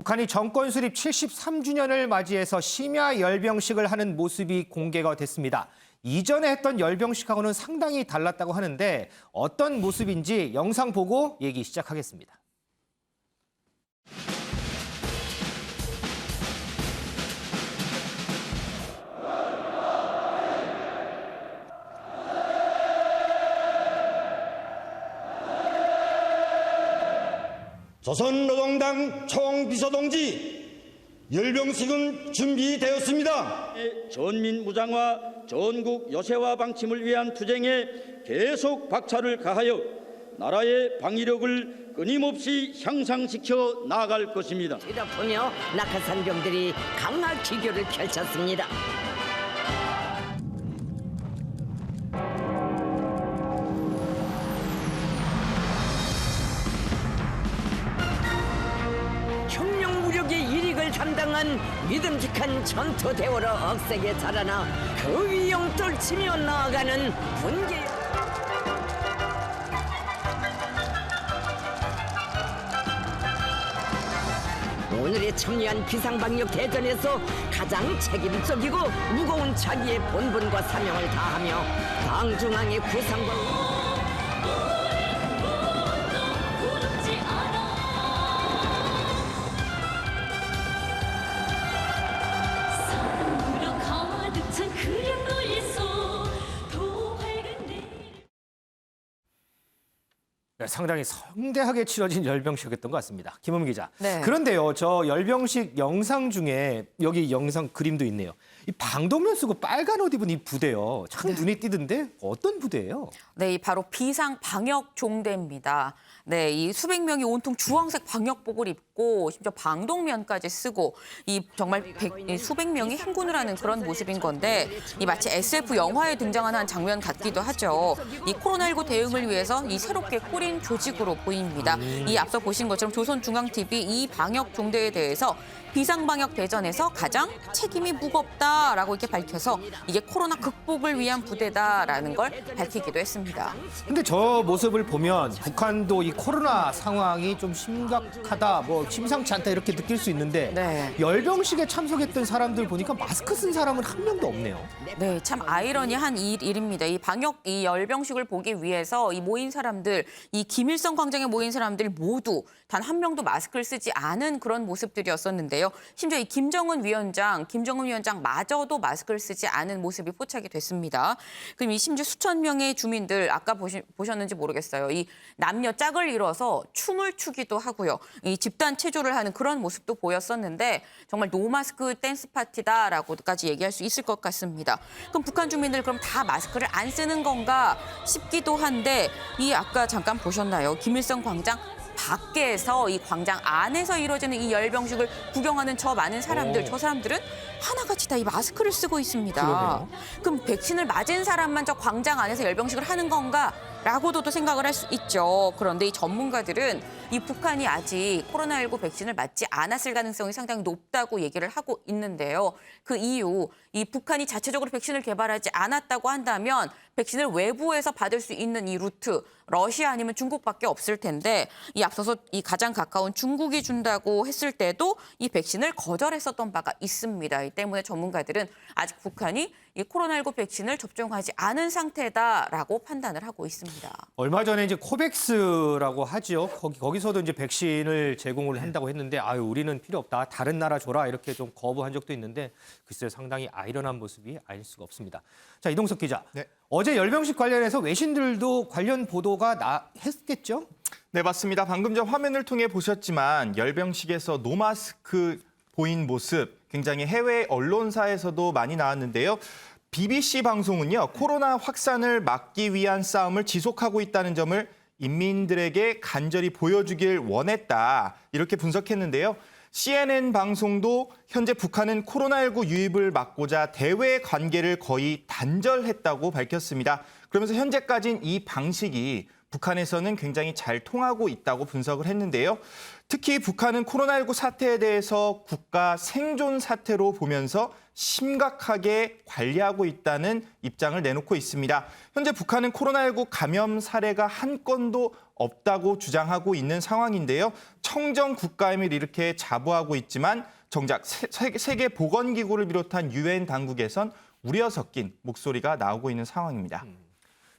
북한이 정권 수립 73주년을 맞이해서 심야 열병식을 하는 모습이 공개가 됐습니다. 이전에 했던 열병식하고는 상당히 달랐다고 하는데 어떤 모습인지 영상 보고 얘기 시작하겠습니다. 조선노동당 총비서동지 열병식은 준비되었습니다. 전민무장화, 전국 요새화 방침을 위한 투쟁에 계속 박차를 가하여 나라의 방위력을 끊임없이 향상시켜 나아갈 것입니다. 보며 낙하산병들이 강화 기교를 펼쳤습니다. 혁명 무력의 일익을 담당한 믿음직한 전투 대오로 억세게 자라나 그 위용 떨치며 나아가는 분개. 오늘의 참여한 비상방역 대전에서 가장 책임적이고 무거운 자기의 본분과 사명을 다하며 당 중앙의 구상과 상당히 성대하게 치러진 열병식이었던 것 같습니다. 김은미 기자. 네. 그런데요, 저 열병식 영상 중에 여기 영상 그림도 있네요. 이 방독면 쓰고 빨간 옷 입은 이 부대요. 참 눈이 띄던데 어떤 부대예요? 네, 이 바로 비상 방역 종대입니다. 네, 이 수백 명이 온통 주황색 방역복을 입고 심지어 방독면까지 쓰고 이 정말 수백 명이 행군을 하는 그런 모습인 건데 이 마치 SF 영화에 등장하는 한 장면 같기도 하죠. 이 코로나19 대응을 위해서 이 새롭게 꾸린 조직으로 보입니다. 이 앞서 보신 것처럼 조선중앙TV 이 방역 종대에 대해서 비상방역 대전에서 가장 책임이 무겁다라고 이렇게 밝혀서 이게 코로나 극복을 위한 부대다라는 걸 밝히기도 했습니다. 근데 저 모습을 보면 북한도 이 코로나 상황이 좀 심각하다, 뭐 심상치 않다 이렇게 느낄 수 있는데 네. 열병식에 참석했던 사람들 보니까 마스크 쓴 사람은 한 명도 없네요. 네, 참 아이러니한 일입니다. 이 방역, 이 열병식을 보기 위해서 이 모인 사람들, 이 김일성 광장에 모인 사람들 모두 단 한 명도 마스크를 쓰지 않은 그런 모습들이었었는데요. 심지어 이 김정은 위원장마저도 마스크를 쓰지 않은 모습이 포착이 됐습니다. 그럼 이 심지어 수천 명의 주민들 아까 보셨는지 모르겠어요. 이 남녀 짝을 이뤄서 춤을 추기도 하고요. 이 집단 체조를 하는 그런 모습도 보였었는데 정말 노마스크 댄스 파티다라고까지 얘기할 수 있을 것 같습니다. 그럼 북한 주민들 그럼 다 마스크를 안 쓰는 건가 싶기도 한데 이 아까 잠깐 보셨나요? 김일성 광장 밖에서 이 광장 안에서 이루어지는 이 열병식을 구경하는 저 많은 사람들, 저 사람들은 하나같이 다 이 마스크를 쓰고 있습니다. 그러네요. 그럼 백신을 맞은 사람만 저 광장 안에서 열병식을 하는 건가? 라고도 또 생각을 할 수 있죠. 그런데 이 전문가들은 이 북한이 아직 코로나19 백신을 맞지 않았을 가능성이 상당히 높다고 얘기를 하고 있는데요. 그 이유, 이 북한이 자체적으로 백신을 개발하지 않았다고 한다면 백신을 외부에서 받을 수 있는 이 루트, 러시아 아니면 중국밖에 없을 텐데 이 앞서서 이 가장 가까운 중국이 준다고 했을 때도 이 백신을 거절했었던 바가 있습니다. 이 때문에 전문가들은 아직 북한이 이 코로나19 백신을 접종하지 않은 상태다라고 판단을 하고 있습니다. 얼마 전에 이제 코백스라고 하죠. 거기서도 이제 백신을 제공을 한다고 했는데 아유 우리는 필요 없다. 다른 나라 줘라 이렇게 좀 거부한 적도 있는데 글쎄요 상당히 아이러니한 모습이 아닐 수가 없습니다. 자 이동석 기자. 네. 어제 열병식 관련해서 외신들도 관련 보도가 했겠죠? 네, 맞습니다. 방금 전 화면을 통해 보셨지만 열병식에서 노마스크 보인 모습 굉장히 해외 언론사에서도 많이 나왔는데요. BBC 방송은요, 코로나 확산을 막기 위한 싸움을 지속하고 있다는 점을 인민들에게 간절히 보여주길 원했다. 이렇게 분석했는데요. CNN 방송도 현재 북한은 코로나19 유입을 막고자 대외 관계를 거의 단절했다고 밝혔습니다. 그러면서 현재까지는 이 방식이 북한에서는 굉장히 잘 통하고 있다고 분석을 했는데요. 특히 북한은 코로나19 사태에 대해서 국가 생존 사태로 보면서 심각하게 관리하고 있다는 입장을 내놓고 있습니다. 현재 북한은 코로나19 감염 사례가 한 건도 없다고 주장하고 있는 상황인데요. 청정 국가임을 이렇게 자부하고 있지만 정작 세계보건기구를 비롯한 유엔 당국에선 우려 섞인 목소리가 나오고 있는 상황입니다.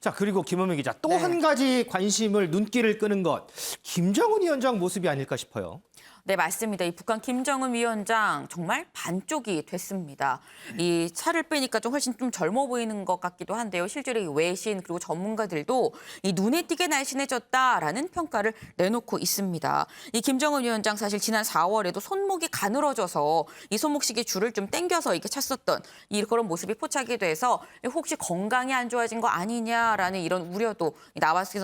자, 그리고 김원민 기자, 또 네. 한 가지 관심을 눈길을 끄는 것, 김정은 위원장 모습이 아닐까 싶어요. 네, 맞습니다. 이 북한 김정은 위원장 정말 반쪽이 됐습니다. 이 살을 빼니까 좀 훨씬 좀 젊어 보이는 것 같기도 한데요. 실제로 이 외신 그리고 전문가들도 이 눈에 띄게 날씬해졌다라는 평가를 내놓고 있습니다. 이 김정은 위원장 사실 지난 4월에도 손목이 가늘어져서 이 손목시계 줄을 좀 당겨서 이렇게 찼었던 그런 모습이 포착이 돼서 혹시 건강이 안 좋아진 거 아니냐라는 이런 우려도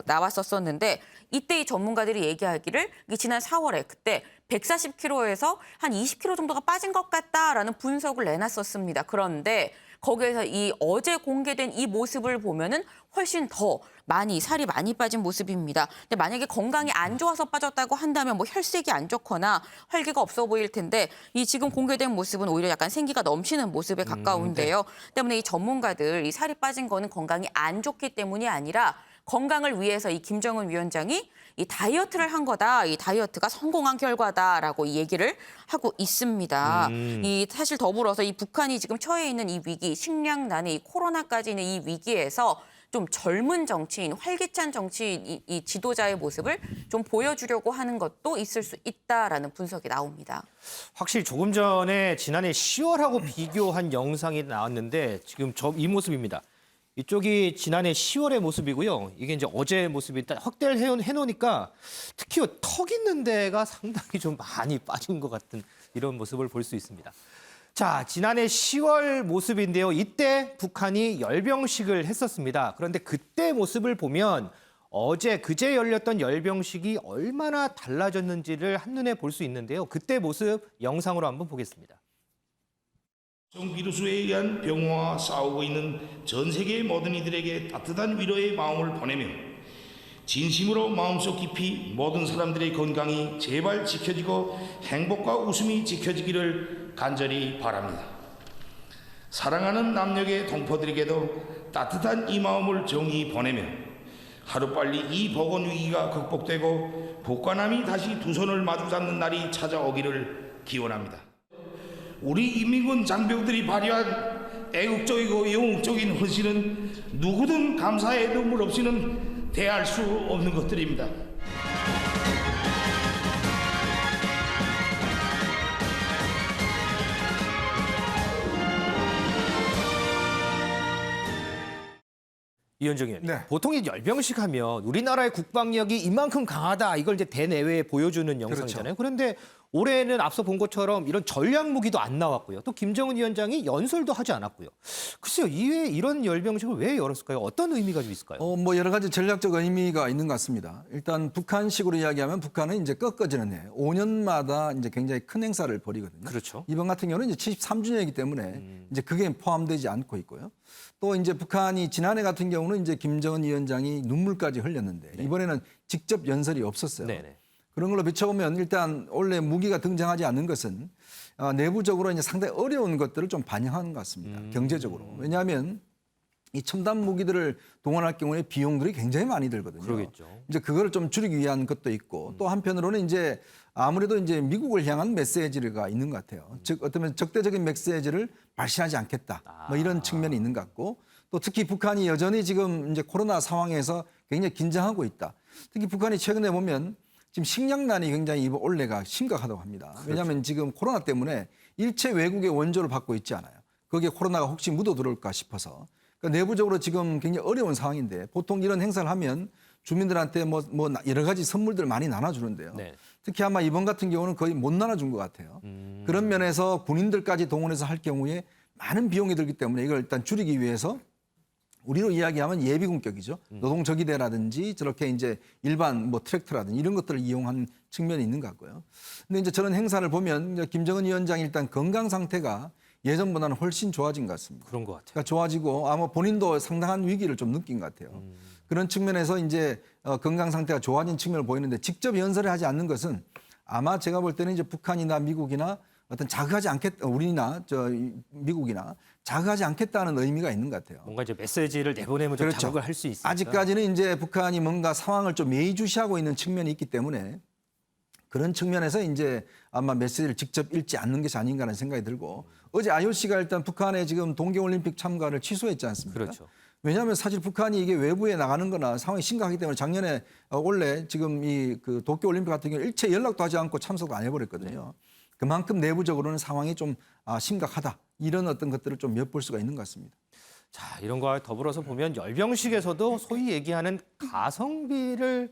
나왔었는데 이때 이 전문가들이 얘기하기를 지난 4월에 그때 140kg에서 한 20kg 정도가 빠진 것 같다라는 분석을 내놨었습니다. 그런데 거기에서 이 어제 공개된 이 모습을 보면은 훨씬 더 살이 많이 빠진 모습입니다. 근데 만약에 건강이 안 좋아서 빠졌다고 한다면 뭐 혈색이 안 좋거나 활기가 없어 보일 텐데 이 지금 공개된 모습은 오히려 약간 생기가 넘치는 모습에 가까운데요. 때문에 이 전문가들 이 살이 빠진 거는 건강이 안 좋기 때문이 아니라 건강을 위해서 이 김정은 위원장이 이 다이어트를 한 거다. 이 다이어트가 성공한 결과다라고 이 얘기를 하고 있습니다. 이 사실 더불어서 이 북한이 지금 처해 있는 이 위기, 식량난에 이 코로나까지 있는 이 위기에서 좀 젊은 정치인, 활기찬 정치인 이 지도자의 모습을 좀 보여주려고 하는 것도 있을 수 있다라는 분석이 나옵니다. 확실히 조금 전에 지난해 10월하고 비교한 영상이 나왔는데 지금 이 모습입니다. 이쪽이 지난해 10월의 모습이고요. 이게 이제 어제의 모습이 딱 확대를 해놓으니까 특히 턱 있는 데가 상당히 좀 많이 빠진 것 같은 이런 모습을 볼 수 있습니다. 자, 지난해 10월 모습인데요. 이때 북한이 열병식을 했었습니다. 그런데 그때 모습을 보면 그제 열렸던 열병식이 얼마나 달라졌는지를 한눈에 볼 수 있는데요. 그때 모습 영상으로 한번 보겠습니다. 비루스에 의한 병화와 싸우고 있는 전 세계의 모든 이들에게 따뜻한 위로의 마음을 보내며 진심으로 마음속 깊이 모든 사람들의 건강이 제발 지켜지고 행복과 웃음이 지켜지기를 간절히 바랍니다. 사랑하는 남녘의 동포들에게도 따뜻한 이 마음을 정히 보내며 하루빨리 이 보건 위기가 극복되고 북과 남이 다시 두 손을 마주 잡는 날이 찾아오기를 기원합니다. 우리 인민군 장병들이 발휘한 애국적이고 영웅적인 헌신은 누구든 감사의 눈물 없이는 대할 수 없는 것들입니다. 이현정 의원님, 네. 보통 이 열병식 하면 우리나라의 국방력이 이만큼 강하다 이걸 이제 대내외에 보여주는 영상이잖아요. 그런데 올해는 앞서 본 것처럼 이런 전략 무기도 안 나왔고요. 또 김정은 위원장이 연설도 하지 않았고요. 글쎄요, 이외에 이런 열병식을 왜 열었을까요? 어떤 의미가 좀 있을까요? 뭐 여러 가지 전략적 의미가 있는 것 같습니다. 일단 북한식으로 이야기하면 북한은 이제 꺾어지는 해. 5년마다 이제 굉장히 큰 행사를 벌이거든요. 그렇죠. 이번 같은 경우는 이제 73주년이기 때문에 이제 그게 포함되지 않고 있고요. 또 이제 북한이 지난해 같은 경우는 이제 김정은 위원장이 눈물까지 흘렸는데 이번에는 직접 연설이 없었어요. 네네. 그런 걸로 비춰보면 일단 원래 무기가 등장하지 않는 것은 내부적으로 이제 상당히 어려운 것들을 좀 반영하는 것 같습니다. 경제적으로. 왜냐하면 이 첨단 무기들을 동원할 경우에 비용들이 굉장히 많이 들거든요. 그러겠죠. 이제 그거를 좀 줄이기 위한 것도 있고 또 한편으로는 이제 아무래도 이제 미국을 향한 메시지가 있는 것 같아요. 즉 어쩌면 적대적인 메시지를 발신하지 않겠다. 뭐 이런 측면이 있는 것 같고 또 특히 북한이 여전히 지금 이제 코로나 상황에서 굉장히 긴장하고 있다. 특히 북한이 최근에 보면 지금 식량난이 굉장히 이번 올해가 심각하다고 합니다. 왜냐하면 지금 코로나 때문에 일체 외국의 원조를 받고 있지 않아요. 거기에 코로나가 혹시 묻어 들어올까 싶어서. 그러니까 내부적으로 지금 굉장히 어려운 상황인데 보통 이런 행사를 하면 주민들한테 뭐 여러 가지 선물들 많이 나눠주는데요. 네. 특히 아마 이번 같은 경우는 거의 못 나눠준 것 같아요. 그런 면에서 군인들까지 동원해서 할 경우에 많은 비용이 들기 때문에 이걸 일단 줄이기 위해서 우리로 이야기하면 예비군격이죠. 노동저기대라든지 저렇게 이제 일반 뭐 트랙터라든지 이런 것들을 이용한 측면이 있는 것 같고요. 근데 이제 저런 행사를 보면 이제 김정은 위원장이 일단 건강 상태가 예전보다는 훨씬 좋아진 것 같습니다. 그런 것 같아요. 그러니까 좋아지고 아마 본인도 상당한 위기를 좀 느낀 것 같아요. 그런 측면에서 이제 건강 상태가 좋아진 측면을 보이는데 직접 연설을 하지 않는 것은 아마 제가 볼 때는 이제 북한이나 미국이나 어떤 자극하지 않겠다, 우리나 미국이나 자극하지 않겠다는 의미가 있는 것 같아요. 뭔가 이제 메시지를 내보내면 좀 그렇죠. 자극을 할 수 있으니까. 아직까지는 이제 북한이 뭔가 상황을 좀 예의주시하고 있는 측면이 있기 때문에 그런 측면에서 이제 아마 메시지를 직접 읽지 않는 것이 아닌가라는 생각이 들고 어제 IOC가 일단 북한의 지금 동계올림픽 참가를 취소했지 않습니까? 그렇죠. 왜냐하면 사실 북한이 이게 외부에 나가는 거나 상황이 심각하기 때문에 작년에 원래 지금 이 그 도쿄올림픽 같은 경우 일체 연락도 하지 않고 참석도 안 해버렸거든요. 그만큼 내부적으로는 상황이 좀 심각하다. 이런 어떤 것들을 좀 엿볼 수가 있는 것 같습니다. 자, 이런 거와 더불어서 보면 열병식에서도 소위 얘기하는 가성비를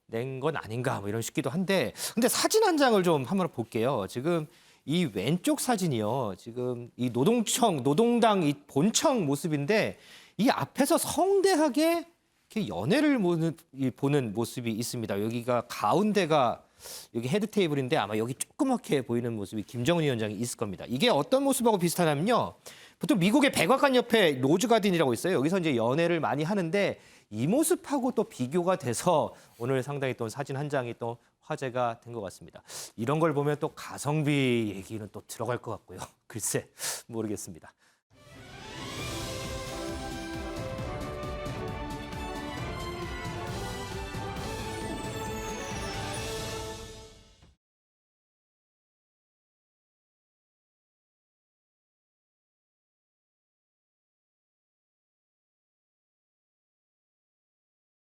낸 건 아닌가 뭐 이런 싶기도 한데 근데 사진 한 장을 좀 한번 볼게요. 지금 이 왼쪽 사진이요. 지금 이 노동당 이 본청 모습인데 이 앞에서 성대하게 이렇게 연회를 보는 모습이 있습니다. 여기가 가운데가 여기 헤드 테이블인데 아마 여기 조그맣게 보이는 모습이 김정은 위원장이 있을 겁니다. 이게 어떤 모습하고 비슷하냐면요. 보통 미국의 백악관 옆에 로즈 가든이라고 있어요. 여기서 이제 연애를 많이 하는데 이 모습하고 또 비교가 돼서 오늘 상당히 또 사진 한 장이 또 화제가 된 것 같습니다. 이런 걸 보면 또 가성비 얘기는 또 들어갈 것 같고요. 글쎄 모르겠습니다.